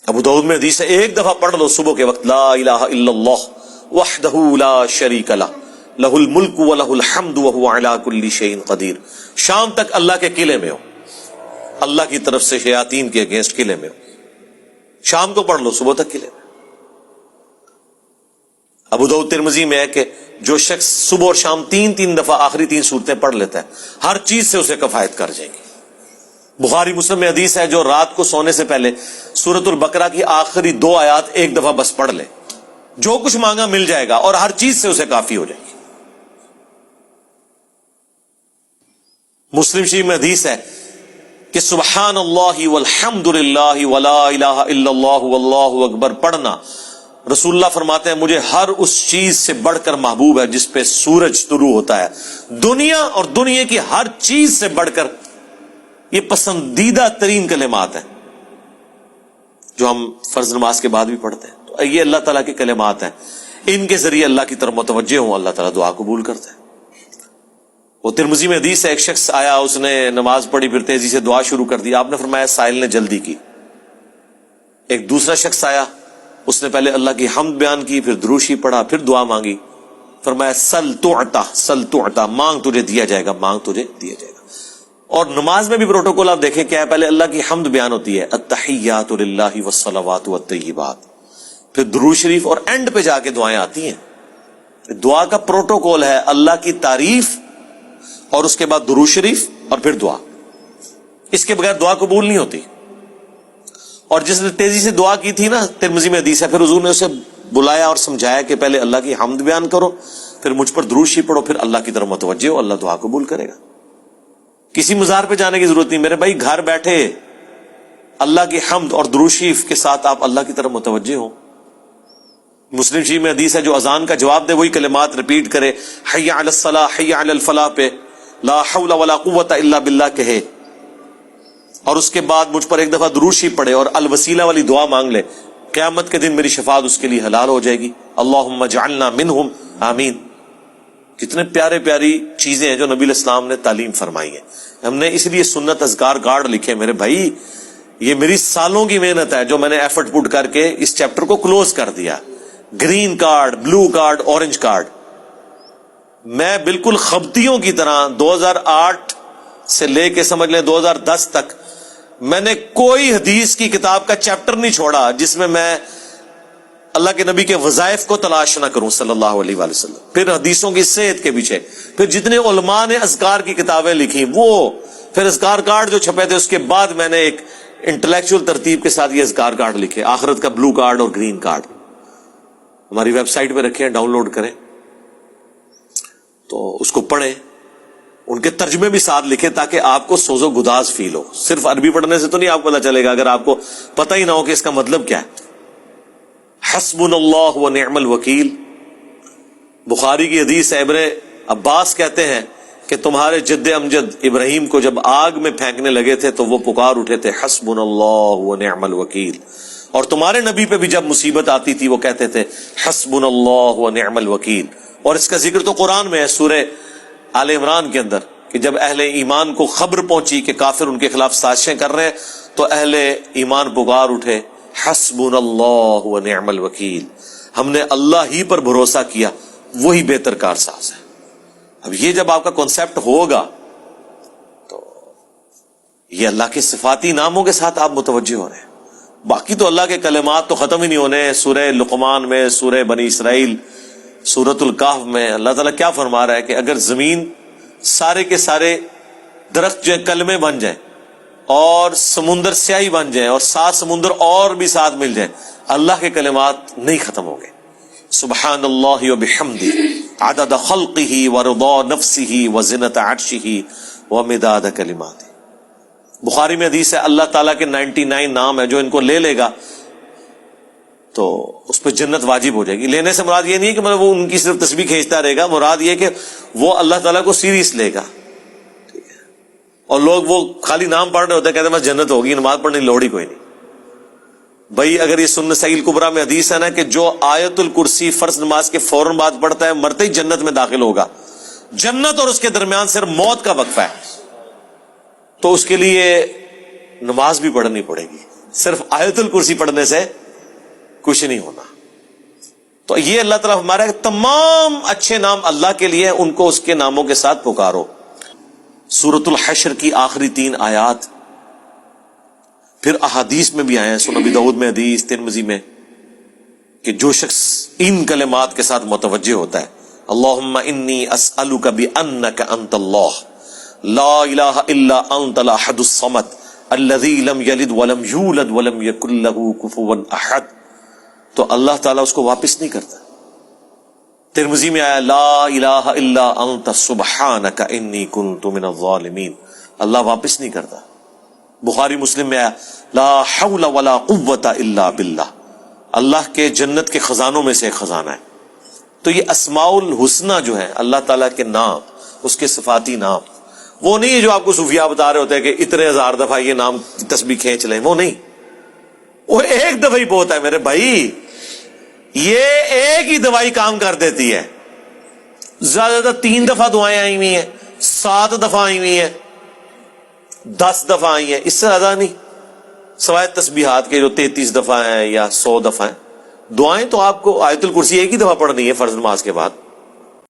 ابو داؤد میں حدیث ہے ایک دفعہ پڑھ لو صبح کے وقت، لا الہ الا اللہ وحدہ لا شریک لہ لہ الملک ولہ الحمد وہو علی کل شیء قدیر. شام تک اللہ کے قلعے میں ہو، اللہ کی طرف سے شیاطین کے اگینسٹ قلعے میں ہو. شام کو پڑھ لو، صبح تک قلعے میں. ابو داؤد ترمذی میں ہے کہ جو شخص صبح اور شام تین دفعہ آخری 3 سورتیں پڑھ لیتا ہے ہر چیز سے اسے کفایت کر جائیں گی. بخاری مسلم میں حدیث ہے جو رات کو سونے سے پہلے سورۃ البقرہ کی آخری 2 آیات ایک دفعہ بس پڑھ لے، جو کچھ مانگا مل جائے گا اور ہر چیز سے اسے کافی ہو جائے گی. مسلم شریف میں حدیث ہے کہ سبحان اللہ والحمد للہ ولا الہ الا اللہ واللہ اکبر پڑھنا، رسول اللہ فرماتے ہیں مجھے ہر اس چیز سے بڑھ کر محبوب ہے جس پہ سورج طلوع ہوتا ہے. دنیا اور دنیا کی ہر چیز سے بڑھ کر یہ پسندیدہ ترین کلمات ہیں جو ہم فرض نماز کے بعد بھی پڑھتے ہیں. تو یہ اللہ تعالیٰ کے کلمات ہیں، ان کے ذریعے اللہ کی طرف متوجہ ہوں، اللہ تعالیٰ دعا قبول کرتا ہے. وہ ترمذی میں حدیث ہے ایک شخص آیا، اس نے نماز پڑھی، پھر تیزی سے دعا شروع کر دی. آپ نے فرمایا سائل نے جلدی کی. ایک دوسرا شخص آیا، اس نے پہلے اللہ کی حمد بیان کی، پھر دروشی پڑھا، پھر دعا مانگی. فرمایا سل تعطا، سل تعطا، مانگ تجھے دیا جائے گا، مانگ تجھے دیا جائے گا. اور نماز میں بھی پروٹوکول آپ دیکھیں کیا ہے، پہلے اللہ کی حمد بیان ہوتی ہے، التحیات للہ والصلوات والطیبات، پھر درود شریف، اور اینڈ پہ جا کے دعائیں آتی ہیں. دعا کا پروٹوکول ہے اللہ کی تعریف اور اس کے بعد درود شریف اور پھر دعا. اس کے بغیر دعا قبول نہیں ہوتی. اور جس نے تیزی سے دعا کی تھی نا، ترمذی میں حدیث ہے، پھر حضور نے اسے بلایا اور سمجھایا کہ پہلے اللہ کی حمد بیان کرو، پھر مجھ پر درود شریف پڑھو، پھر اللہ کی طرف متوجہ ہو، اللہ دعا قبول کرے گا. کسی مزار پہ جانے کی ضرورت نہیں میرے بھائی، گھر بیٹھے اللہ کی حمد اور درود شریف کے ساتھ آپ اللہ کی طرف متوجہ ہوں. مسلم شریف میں حدیث ہے جو اذان کا جواب دے وہی کلمات ریپیٹ کرے، حی علی الصلاح حی علی الفلاح پہ لا حول ولا قوت الا باللہ کہے، اور اس کے بعد مجھ پر ایک دفعہ درود شریف پڑھے اور الوسیلہ والی دعا مانگ لے، قیامت کے دن میری شفاعت اس کے لیے حلال ہو جائے گی. اللہم اجعلنا منہم آمین. کتنے پیارے پیاری چیزیں ہیں جو نبی علیہ السلام نے تعلیم فرمائی ہیں. ہم نے اس لیے سنت اذکار کارڈ لکھے میرے بھائی، یہ میری سالوں کی محنت ہے جو میں نے ایفرٹ پٹ کر کے اس چیپٹر کو کلوز کر دیا. Green card, blue card, orange card. میں بالکل خبتیوں کی طرح 2008 سے لے کے سمجھ لیں 2010 تک میں نے کوئی حدیث کی کتاب کا چیپٹر نہیں چھوڑا جس میں میں اللہ کے نبی کے وظائف کو تلاش نہ کروں صلی اللہ علیہ وآلہ وسلم. پھر حدیثوں کی صحت کے پیچھے، پھر جتنے علماء نے اذکار کی کتابیں لکھی وہ، پھر اذکار کارڈ جو چھپے تھے، اس کے بعد میں نے ایک انٹلیکچوئل ترتیب کے ساتھ یہ اذکار کارڈ لکھے، آخرت کا بلو کارڈ اور گرین کارڈ. ہماری ویب سائٹ پہ رکھے ہیں، ڈاؤن لوڈ کریں تو اس کو پڑھیں. ان کے ترجمے بھی ساتھ لکھیں تاکہ آپ کو سوز و گداز فیل ہو. صرف عربی پڑھنے سے تو نہیں آپ کو پتہ چلے گا اگر آپ کو پتہ ہی نہ ہو کہ اس کا مطلب کیا ہے. حسبنا اللہ و نعم الوکیل. بخاری کی حدیث ہے، ابن عباس کہتے ہیں کہ تمہارے جد امجد ابراہیم کو جب آگ میں پھینکنے لگے تھے تو وہ پکار اٹھے تھے حسبنا اللہ و نعم الوکیل. اور تمہارے نبی پہ بھی جب مصیبت آتی تھی وہ کہتے تھے حسبنا اللہ و نعم الوکیل. اور اس کا ذکر تو قرآن میں ہے سورہ آل عمران کے اندر کہ جب اہل ایمان کو خبر پہنچی کہ کافر ان کے خلاف سازشیں کر رہے ہیں تو اہل ایمان پکار اٹھے حسبنا اللہ و نعم الوکیل. ہم نے اللہ ہی پر بھروسہ کیا، وہی بہتر کارساز ہے. اب یہ جب آپ کا کنسپٹ ہوگا تو یہ اللہ کے صفاتی ناموں کے ساتھ آپ متوجہ ہو رہے ہیں. باقی تو اللہ کے کلمات تو ختم ہی نہیں ہونے. سورہ لقمان میں، سورہ بنی اسرائیل، سورۃ الکہف میں اللہ تعالیٰ کیا فرما رہا ہے کہ اگر زمین سارے کے سارے درخت جو کلمے بن جائیں اور سمندر سیاہی بن جائیں اور 7 سمندر اور بھی ساتھ مل جائیں، اللہ کے کلمات نہیں ختم ہوں گے. سبحان اللہ وبحمدہ عدد خلقہ ورضا نفسہ وزنۃ عرشہ ومداد کلماتہ. بخاری میں حدیث ہے اللہ تعالیٰ کے 99 نام ہے، جو ان کو لے لے گا تو اس پہ جنت واجب ہو جائے گی. لینے سے مراد یہ نہیں ہے کہ وہ ان کی صرف تسبیح کھینچتا رہے گا، مراد یہ کہ وہ اللہ تعالیٰ کو سیریس لے گا. ٹھیک ہے. اور لوگ وہ خالی نام پڑھ رہے ہوتے ہیں، کہتے ہیں بس جنت ہوگی، نماز پڑھنے کی لوڑ ہی کوئی نہیں. بھائی اگر یہ سنن سعید کبریٰ میں حدیث ہے نا کہ جو آیت الکرسی فرض نماز کے فوراً بعد پڑھتا ہے مرتے ہی جنت میں داخل ہوگا. جنت اور اس کے درمیان صرف موت کا وقفہ ہے، تو اس کے لیے نماز بھی پڑھنی پڑے گی. صرف آیت الکرسی پڑھنے سے کچھ نہیں ہونا. تو یہ اللہ تعالیٰ ہمارا تمام اچھے نام اللہ کے لیے، ان کو اس کے ناموں کے ساتھ پکارو. سورۃ الحشر کی آخری 3 آیات پھر احادیث میں بھی آئے ہیں، سنن ابی داؤد میں حدیث، ترمذی میں، کہ جو شخص ان کلمات کے ساتھ متوجہ ہوتا ہے، اللہم انی اسألک بانک انت اللہ لا الہ الا انت الاحد الصمد الذی لم یلد ولم یولد ولم یکن لہ کفوا احد، تو اللہ تعالیٰ اس کو واپس نہیں کرتا. ترمذی میں آیا لا الہ الا انت سبحانک انی کنت من الظالمین، اللہ واپس نہیں کرتا. بخاری مسلم میں آیا لا حول ولا قوت الا باللہ، اللہ کے جنت کے خزانوں میں سے ایک خزانہ ہے. تو یہ اسماء الحسنہ جو ہے اللہ تعالیٰ کے نام، اس کے صفاتی نام، وہ نہیں ہے جو آپ کو صوفیاء بتا رہے ہوتے ہیں کہ اتنے ہزار دفعہ یہ نام تسبیح کھینچ لیں، وہ نہیں، وہ ایک دفعہ ہی بہت ہے میرے بھائی. یہ ایک ہی دوائی کام کر دیتی ہے. زیادہ تر 3 دفعہ دعائیں آئی ہوئی ہیں، 7 دفعہ آئی ہوئی ہیں، 10 دفعہ آئی ہیں، اس سے زیادہ نہیں، سوائے تسبیحات کے جو 33 دفعہ ہیں یا 100 دفعہ ہیں. دعائیں تو آپ کو آیت الکرسی ایک ہی دفعہ پڑھنی ہے فرض نماز کے بعد.